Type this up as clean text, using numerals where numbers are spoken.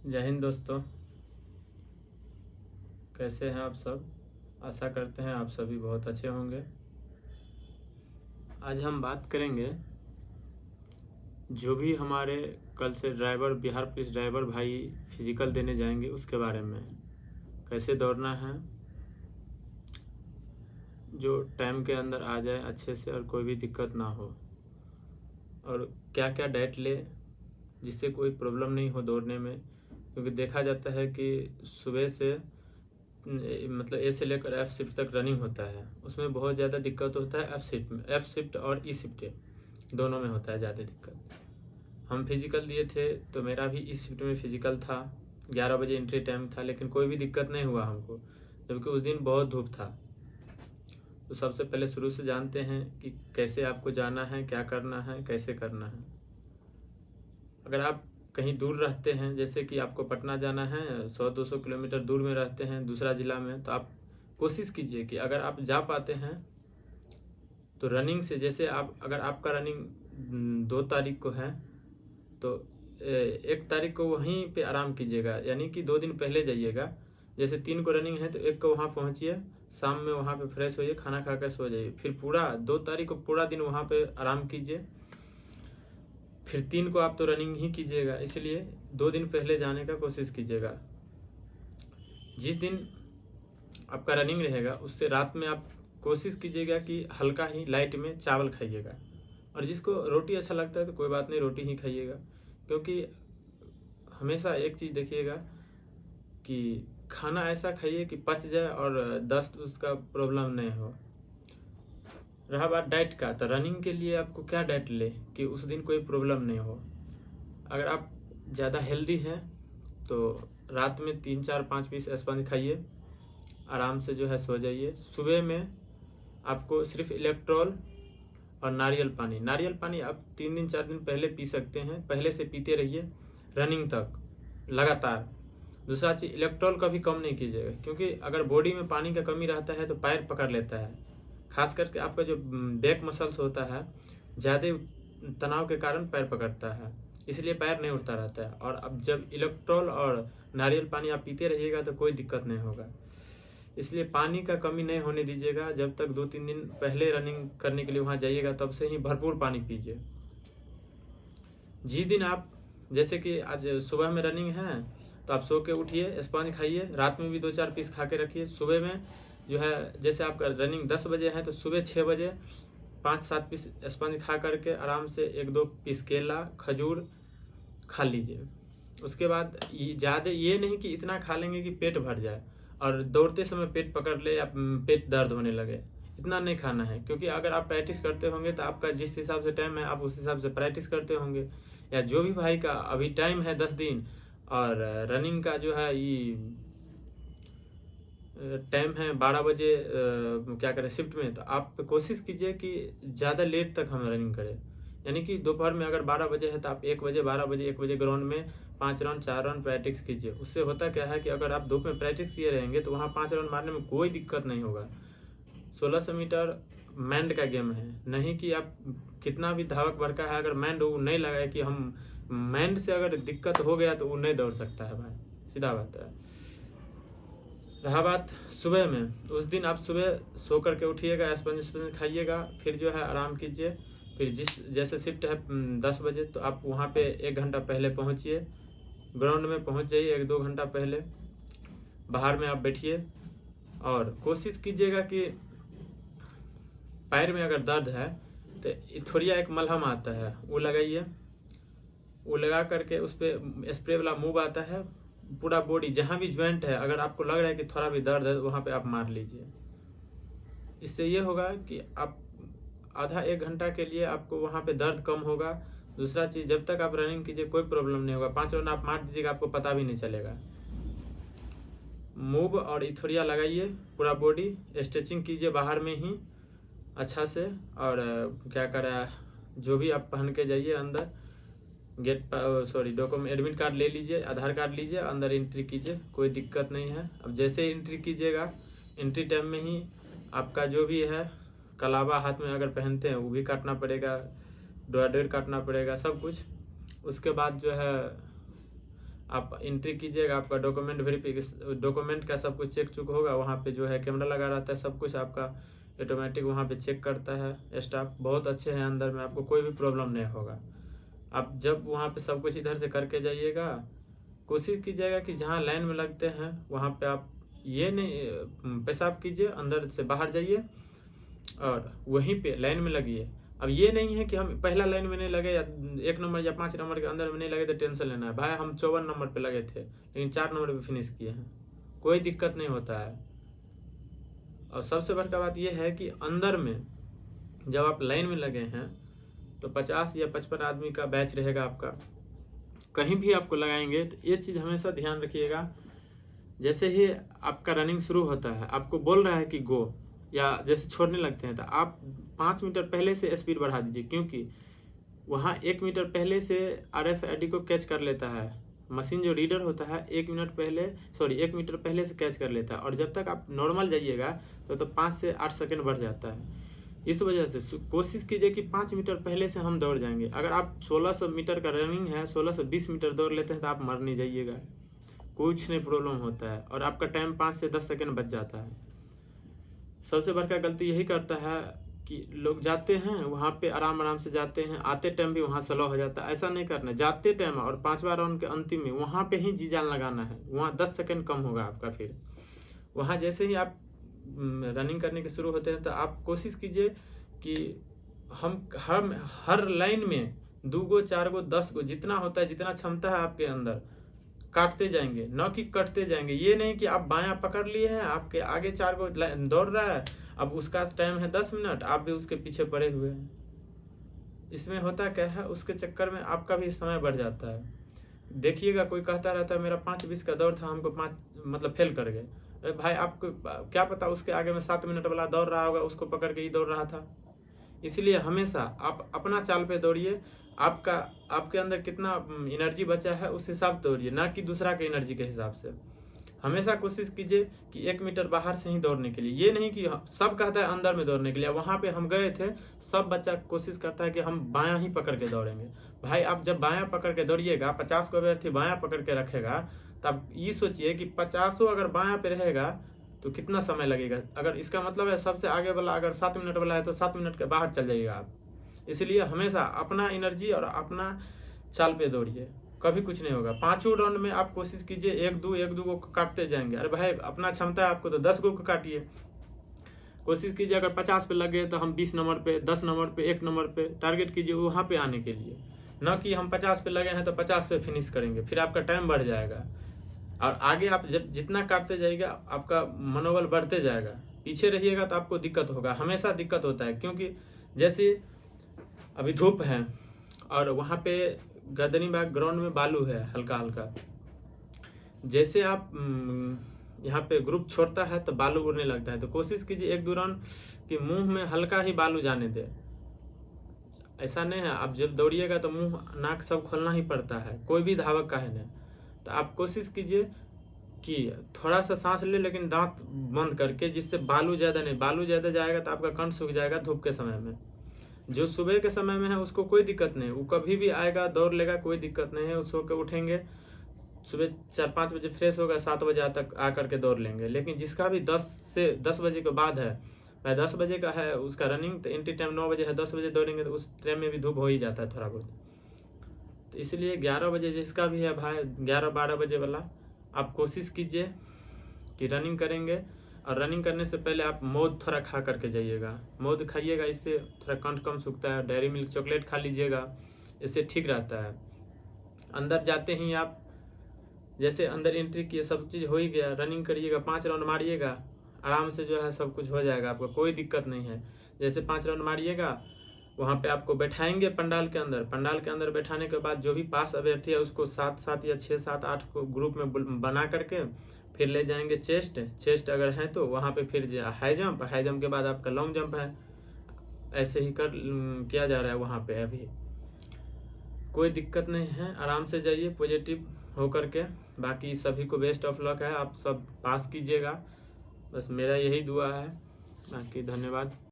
जय हिंद दोस्तों, कैसे हैं आप सब। आशा करते हैं आप सभी बहुत अच्छे होंगे। आज हम बात करेंगे जो भी हमारे कल से ड्राइवर बिहार पुलिस ड्राइवर भाई फिजिकल देने जाएंगे उसके बारे में। कैसे दौड़ना है जो टाइम के अंदर आ जाए अच्छे से और कोई भी दिक्कत ना हो, और क्या क्या डाइट ले जिससे कोई प्रॉब्लम नहीं हो दौड़ने में। क्योंकि देखा जाता है कि सुबह से मतलब ए से लेकर एफ शिफ्ट तक रनिंग होता है, उसमें बहुत ज़्यादा दिक्कत होता है। एफ शिफ्ट और ई शिफ्ट दोनों में होता है ज़्यादा दिक्कत। हम फिजिकल दिए थे तो मेरा भी ई शिफ्ट में फिजिकल था, 11 बजे एंट्री टाइम था, लेकिन कोई भी दिक्कत नहीं हुआ हमको, जबकि उस दिन बहुत धूप था। तो सबसे पहले शुरू से जानते हैं कि कैसे आपको जाना है, क्या करना है, कैसे करना है। अगर आप कहीं दूर रहते हैं, जैसे कि आपको पटना जाना है, 100-200 किलोमीटर दूर में रहते हैं दूसरा ज़िला में, तो आप कोशिश कीजिए कि अगर आप जा पाते हैं तो रनिंग से, जैसे आप अगर आपका रनिंग 2 तारीख को है तो 1 तारीख को वहीं पे आराम कीजिएगा, यानी कि 2 दिन पहले जाइएगा। जैसे 3 को रनिंग है तो 1 को वहाँ पहुँचिए, शाम में वहाँ पे फ्रेश होइए, खाना खाकर सो जाइए। फिर पूरा 2 तारीख को पूरा दिन वहाँ पे आराम कीजिए। फिर 3 को आप तो रनिंग ही कीजिएगा, इसलिए 2 दिन पहले जाने का कोशिश कीजिएगा। जिस दिन आपका रनिंग रहेगा उससे रात में आप कोशिश कीजिएगा कि हल्का ही लाइट में चावल खाइएगा, और जिसको रोटी अच्छा लगता है तो कोई बात नहीं, रोटी ही खाइएगा। क्योंकि हमेशा एक चीज़ देखिएगा कि खाना ऐसा खाइए कि पच जाए और दस्त उसका प्रॉब्लम नहीं हो। रहा बात डाइट का, तो रनिंग के लिए आपको क्या डाइट ले कि उस दिन कोई प्रॉब्लम नहीं हो। अगर आप ज़्यादा हेल्दी हैं तो रात में 3-4-5 पीस स्पंज खाइए, आराम से जो है सो जाइए। सुबह में आपको सिर्फ इलेक्ट्रॉल और नारियल पानी आप 3 दिन 4 दिन पहले पी सकते हैं, पहले से पीते रहिए रनिंग तक लगातार। दूसरा चीज़, इलेक्ट्रॉल का भी कम नहीं कीजिएगा, क्योंकि अगर बॉडी में पानी का कमी रहता है तो पैर पकड़ लेता है। खास करके आपका जो बैक मसल्स होता है, ज़्यादा तनाव के कारण पैर पकड़ता है, इसलिए पैर नहीं उठता रहता है। और अब जब इलेक्ट्रॉल और नारियल पानी आप पीते रहिएगा तो कोई दिक्कत नहीं होगा। इसलिए पानी का कमी नहीं होने दीजिएगा। जब तक 2-3 दिन पहले रनिंग करने के लिए वहाँ जाइएगा तब से ही भरपूर पानी पीजिए। जिस दिन आप, जैसे कि आज सुबह में रनिंग है तो आप सो के उठिए, स्पंज खाइए, रात में भी 2-4 पीस खा के रखिए। सुबह में जो है, जैसे आपका रनिंग 10 बजे है तो सुबह 6 बजे 5-7 पीस स्पंज खा करके आराम से 1-2 पीस केला खजूर खा लीजिए। उसके बाद ज़्यादा ये नहीं कि इतना खा लेंगे कि पेट भर जाए और दौड़ते समय पेट पकड़ ले या पेट दर्द होने लगे, इतना नहीं खाना है। क्योंकि अगर आप प्रैक्टिस करते होंगे तो आपका जिस हिसाब से टाइम है आप उस हिसाब से प्रैक्टिस करते होंगे, या जो भी भाई का अभी टाइम है 10 दिन और रनिंग का जो है ये टाइम है 12 बजे क्या करें शिफ्ट में, तो आप कोशिश कीजिए कि ज़्यादा लेट तक हम रनिंग करें। यानी कि दोपहर में अगर 12 बजे है तो आप 1 बजे 12 बजे 1 बजे ग्राउंड में 5 राउंड 4 राउंड प्रैक्टिस कीजिए। उससे होता क्या है कि अगर आप धूप में प्रैक्टिस किए रहेंगे तो वहाँ 5 राउंड मारने में कोई दिक्कत नहीं होगा। 1600 मीटर मैंड का गेम है, नहीं कि आप कितना भी धावक भड़का है, अगर मैंड वो नहीं लगाए कि हम मैंड से अगर दिक्कत हो गया तो वो नहीं दौड़ सकता है भाई, सीधा बात है। रहा बात सुबह में, उस दिन आप सुबह सो करके उठिएगा, स्पंज खाइएगा, फिर जो है आराम कीजिए। फिर जैसे शिफ्ट है 10 बजे तो आप वहाँ पे 1 घंटा पहले पहुँचिए, ग्राउंड में पहुँच जाइए 1-2 घंटा पहले। बाहर में आप बैठिए और कोशिश कीजिएगा कि पैर में अगर दर्द है तो थोड़िया एक मलहम आता है वो लगाइए। वो लगा करके उस पर स्प्रे वाला मूव आता है, पूरा बॉडी जहाँ भी ज्वाइंट है अगर आपको लग रहा है कि थोड़ा भी दर्द है तो वहाँ पे आप मार लीजिए। इससे ये होगा कि आप आधा 1 घंटा के लिए आपको वहाँ पे दर्द कम होगा। दूसरा चीज़, जब तक आप रनिंग कीजिए कोई प्रॉब्लम नहीं होगा, 5 राउंड आप मार दीजिएगा, आपको पता भी नहीं चलेगा। मूव और इथोरिया लगाइए, पूरा बॉडी स्ट्रेचिंग कीजिए बाहर में ही अच्छा से। और क्या करें, जो भी आप पहन के जाइए अंदर, डॉक्यूमेंट एडमिट कार्ड ले लीजिए, आधार कार्ड लीजिए, अंदर एंट्री कीजिए, कोई दिक्कत नहीं है। अब जैसे एंट्री कीजिएगा, एंट्री टाइम में ही आपका जो भी है कलावा हाथ में अगर पहनते हैं वो भी काटना पड़ेगा, डोर काटना पड़ेगा, सब कुछ। उसके बाद जो है आप एंट्री कीजिएगा, आपका डॉक्यूमेंट वेरिफिकेशन, डॉक्यूमेंट का सब कुछ चेक चुक होगा। वहाँ पे जो है कैमरा लगा रहता है, सब कुछ आपका ऑटोमेटिक वहाँ पे चेक करता है। स्टाफ बहुत अच्छे हैं अंदर में, आपको कोई भी प्रॉब्लम नहीं होगा। आप जब वहाँ पे सब कुछ इधर से करके जाइएगा, कोशिश कीजिएगा कि जहाँ लाइन में लगते हैं वहाँ पे आप ये नहीं पेशाब कीजिए, अंदर से बाहर जाइए और वहीं पे लाइन में लगिए। अब ये नहीं है कि हम पहला लाइन में नहीं लगे या 1 नंबर या 5 नंबर के अंदर में नहीं लगे तो टेंशन लेना है। भाई हम 54 नंबर पे लगे थे लेकिन 4 नंबर पे फिनिश किए हैं, कोई दिक्कत नहीं होता है। और सबसे बड़का बात यह है कि अंदर में जब आप लाइन में लगे हैं तो 50 या 55 आदमी का बैच रहेगा आपका। कहीं भी आपको लगाएंगे तो ये चीज़ हमेशा ध्यान रखिएगा, जैसे ही आपका रनिंग शुरू होता है, आपको बोल रहा है कि गो, या जैसे छोड़ने लगते हैं तो आप 5 मीटर पहले से स्पीड बढ़ा दीजिए, क्योंकि वहाँ 1 मीटर पहले से RFID को कैच कर लेता है। मशीन जो रीडर होता है 1 मीटर पहले से कैच कर लेता है, और जब तक आप नॉर्मल जाइएगा तो 5 से 8 सेकेंड बढ़ जाता है। इस वजह से कोशिश कीजिए कि 5 मीटर पहले से हम दौड़ जाएंगे। अगर आप 1600 मीटर का रनिंग है, 1620 मीटर दौड़ लेते हैं तो आप मर नहीं जाइएगा, कुछ नहीं प्रॉब्लम होता है, और आपका टाइम 5 से 10 सेकेंड बच जाता है। सबसे बड़का गलती यही करता है कि लोग जाते हैं वहाँ पे आराम से जाते हैं, आते टाइम भी वहाँ स्लो हो जाता है। ऐसा नहीं करना, जाते टाइम और 5वां राउंड के अंतिम में वहाँ पे ही जी जान लगाना है, वहाँ 10 सेकेंड कम होगा आपका। फिर वहाँ जैसे ही आप रनिंग करने के शुरू होते हैं तो आप कोशिश कीजिए कि हम हर लाइन में 2 गो 4 गो 10 गो जितना होता है, जितना क्षमता है आपके अंदर, काटते जाएंगे, न कि कटते जाएंगे। ये नहीं कि आप बायां पकड़ लिए हैं, आपके आगे 4 गो दौड़ रहा है, अब उसका टाइम है 10 मिनट, आप भी उसके पीछे पड़े हुए हैं। इसमें होता क्या है, उसके चक्कर में आपका भी समय बढ़ जाता है। देखिएगा कोई कहता रहता है मेरा 5:20 का दौड़ था, हमको 5 फेल कर गए। अरे भाई आपको क्या पता, उसके आगे में 7 मिनट वाला दौड़ रहा होगा, उसको पकड़ के ही दौड़ रहा था। इसलिए हमेशा आप अपना चाल पे दौड़िए, आपके अंदर कितना एनर्जी बचा है उस हिसाब से दौड़िए, ना कि दूसरा के एनर्जी के हिसाब से। हमेशा कोशिश कीजिए कि 1 मीटर बाहर से ही दौड़ने के लिए। ये नहीं कि सब कहता है अंदर में दौड़ने के लिए। वहाँ पे हम गए थे, सब बच्चा कोशिश करता है कि हम बायां ही पकड़ के दौड़ेंगे। भाई आप जब बायां पकड़ के दौड़िएगा, 50 को अभ्यर्थी बायां पकड़ के रखेगा, तब ये सोचिए कि 50 अगर बायां पे रहेगा तो कितना समय लगेगा। अगर इसका मतलब है सबसे आगे वाला अगर 7 मिनट वाला है तो 7 मिनट के बाहर चल जाइएगा आप। इसलिए हमेशा अपना एनर्जी और अपना चाल पे दौड़िए, कभी कुछ नहीं होगा। 5वें राउंड में आप कोशिश कीजिए 1-2 को काटते जाएंगे। अरे भाई अपना क्षमता है आपको तो 10 गो को काटिए। कोशिश कीजिए अगर 50 पे लगे तो हम 20 नंबर पे, 10 नंबर पे, 1 नंबर पे टारगेट कीजिए वहाँ पे आने के लिए, न कि हम 50 पे लगे हैं तो 50 पे फिनिश करेंगे, फिर आपका टाइम बढ़ जाएगा। और आगे आप जब जितना काटते जाइएगा आपका मनोबल बढ़ते जाएगा। पीछे रहिएगा तो आपको दिक्कत होगा, हमेशा दिक्कत होता है, क्योंकि जैसे अभी धूप है और वहाँ पे गर्दनी बाग ग्राउंड में बालू है हल्का हल्का। जैसे आप यहाँ पे ग्रुप छोड़ता है तो बालू उड़ने लगता है, तो कोशिश कीजिए 1-2 राउंड कि मुंह में हल्का ही बालू जाने दे। ऐसा नहीं है, आप जब दौड़िएगा तो मुंह नाक सब खोलना ही पड़ता है, कोई भी धावक का है नहीं। तो आप कोशिश कीजिए कि थोड़ा सा सांस ले, लेकिन दांत बंद करके, जिससे बालू ज़्यादा नहीं। बालू ज़्यादा जाएगा तो आपका कंठ सूख जाएगा धूप के समय में। जो सुबह के समय में है उसको कोई दिक्कत नहीं, वो कभी भी आएगा दौड़ लेगा, कोई दिक्कत नहीं है। सो के उठेंगे सुबह 4-5 बजे फ्रेश होगा, 7 बजे तक आकर के दौड़ लेंगे। लेकिन जिसका भी 10 बजे के बाद है, भाई 10 बजे का है उसका रनिंग, तो एंट्री टाइम 9 बजे है, 10 बजे दौड़ेंगे तो उस टाइम में भी धूप हो ही जाता है थोड़ा बहुत। तो इसलिए 11 बजे जिसका भी है भाई, 11-12 बजे वाला आप कोशिश कीजिए कि रनिंग करेंगे। और रनिंग करने से पहले आप मौध थोड़ा खा करके जाइएगा, मौध खाइएगा, इससे थोड़ा कंठ कम सूखता है। डेयरी मिल्क चॉकलेट खा लीजिएगा, इससे ठीक रहता है। अंदर जाते ही आप जैसे अंदर एंट्री किए, सब चीज़ हो ही गया, रनिंग करिएगा, 5 राउंड मारिएगा, आराम से जो है सब कुछ हो जाएगा, आपको कोई दिक्कत नहीं है। जैसे 5 राउंड मारिएगा, वहाँ पे आपको बैठाएंगे पंडाल के अंदर बैठाने के बाद जो भी पास अभ्यर्थी है उसको 7-7 या 6-7-8 को ग्रुप में बना करके फिर ले जाएंगे चेस्ट अगर है तो वहाँ पे फिर हाई जंप के बाद आपका लॉन्ग जंप है। ऐसे ही किया जा रहा है वहाँ पे। अभी कोई दिक्कत नहीं है, आराम से जाइए पॉजिटिव होकर के। बाकी सभी को बेस्ट ऑफ लक है, आप सब पास कीजिएगा, बस मेरा यही दुआ है। बाकी धन्यवाद।